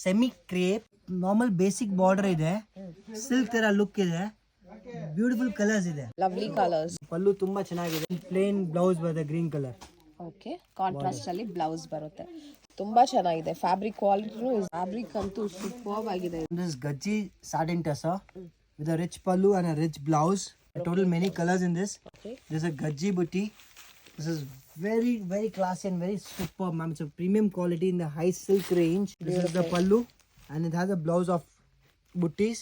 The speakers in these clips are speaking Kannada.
Semi crepe normal basic border ಇದೆ, ಸಿಲ್ಕ್ ತರ ಲುಕ್ ಇದೆ, ಬ್ಯೂಟಿಫುಲ್ ಕಲರ್ಸ್ ಇದೆ, ಲವ್ಲಿ ಕಲರ್ಸ್. ಪಲ್ಲು ತುಂಬಾ ಚೆನ್ನಾಗಿದೆ, ಪ್ಲೇನ್ ಬ್ಲೌಸ್ ಬರುತ್ತೆ ಗ್ರೀನ್ ಕಲರ್. ಓಕೆ, ಕಾಂಟ್ರಾಸ್ಟ್ ಅಲ್ಲಿ ಬ್ಲೌಸ್ ಬರುತ್ತೆ. ತುಂಬಾ ಚೆನ್ನಾಗಿದೆ. ಫ್ಯಾಬ್ರಿಕ್ ಕ್ವಾಲಿಟಿನೂ, ಫ್ಯಾಬ್ರಿಕ್ ಅಂತೂ ಸೂಪರ್ಬ್ ಆಗಿದೆ. ದಿಸ್ ಗಜ್ಜಿ satin tussar with a rich pallu and a rich blouse. Total many colors in this. There's a gajji booty. This is very classy and very superb, ma'am. It's a premium quality in the high silk range. This is the pallu and it has a blouse of booties.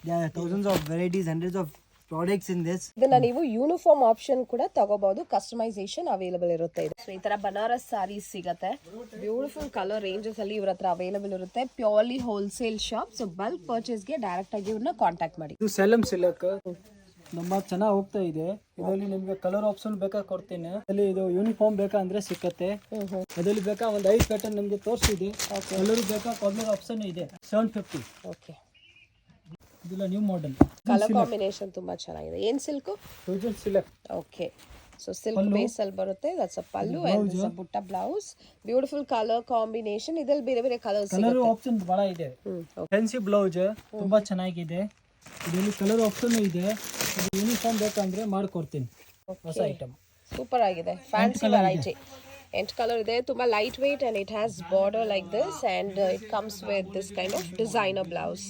There are thousands of varieties, hundreds of products in this. ಇದನ್ನ ನೀವು ಯೂನಿಫಾರ್ಮ್ ಆಪ್ಷನ್ ಕೂಡ ತಗೋಬಹುದು. ಕಸ್ಟಮೈಸೇಷನ್ ಅವೈಲೇಬಲ್ ಇರುತ್ತೆ. ಸೊ ಈ ತರ ಬನಾರಸ್ ಸಾರೀಸ್ ಸಿಗತ್ತೆ. ಬ್ಯೂಟಿಫುಲ್ ಕಲರ್ ರೇಂಜಸ್ ಅಲ್ಲಿ ಇವ್ರ ಹತ್ರ ಅವೈಲೇಬಲ್ ಇರುತ್ತೆ. Purely wholesale shop. So bulk purchase ಗೆ ಡೈರೆಕ್ಟ್ ಆಗಿ ಇವ್ರನ್ನ ಕಾಂಟ್ಯಾಕ್ಟ್ ಮಾಡಿ. ಇದು ಸೆಲಂ ಸಿಲ್ಕ್ ನಮ್ಮ ಚೆನ್ನಾಗಿ ಹೋಗ್ತಾ ಇದೆ. ಇದರಲ್ಲಿ ನಿಮ್ಗೆ ಕಲರ್ ಆಪ್ಷನ್ ಬೇಕಾ ಕೊಡ್ತೀನಿ. ಅಲ್ಲಿ ಇದು ಯೂನಿಫಾರ್ಮ್ ಬೇಕಾ ಅಂದ್ರೆ ಸಿಕ್ಕತ್ತೆ. ಅದರಲ್ಲಿ ಬೇಕಾ ಒಂದು 5 ಪ್ಯಾಟರ್ನ್ ನಿಮ್ಗೆ ತೋರಿಸಿದೆ. ಕಲರ್ ಬೇಕಾ ಕಲರ್ ಆಪ್ಷನ್ ಇದೆ. 750. ಓಕೆ, ಇದೆಲ್ಲ ನ್ಯೂ ಮಾಡೆಲ್. ಕಲರ್ ಕಾಂಬಿನೇಷನ್ ತುಂಬಾ ಚೆನ್ನಾಗಿದೆ. ಏನ್ silk? Fusion silk. Okay, so silk base ಅಲ್ಲಿ ಬರುತ್ತೆ. That's a pallu and this a ಬುಟ್ಟ ಬ್ಲೌಸ್. Beautiful colour combination. ಇದರಲ್ಲಿ ಬೇರೆ ಬೇರೆ ಕಲರ್ಸ್ ಕಲರ್ ಆಪ್ಷನ್ ಬಹಳ ಇದೆ. ಫ್ಯಾನ್ಸಿ ಬ್ಲೌಸ್ ತುಂಬಾ ಚೆನ್ನಾಗಿದೆ. ಇದರಲ್ಲಿ ಕಲರ್ ಆಪ್ಷನ್ ಇದೆ. ಯೂನಿಫಾರ್ಮ್ ಬೇಕಂದ್ರೆ ಮಾಡ್ಕೊಡ್ತೀನಿ. ಹೊಸ ಐಟಮ್ ಸೂಪರ್ ಆಗಿದೆ. Fancy variety. 8 ಕಲರ್ ಇದೆ. ತುಂಬಾ light weight and it has border like this and it comes with this kind of designer blouse.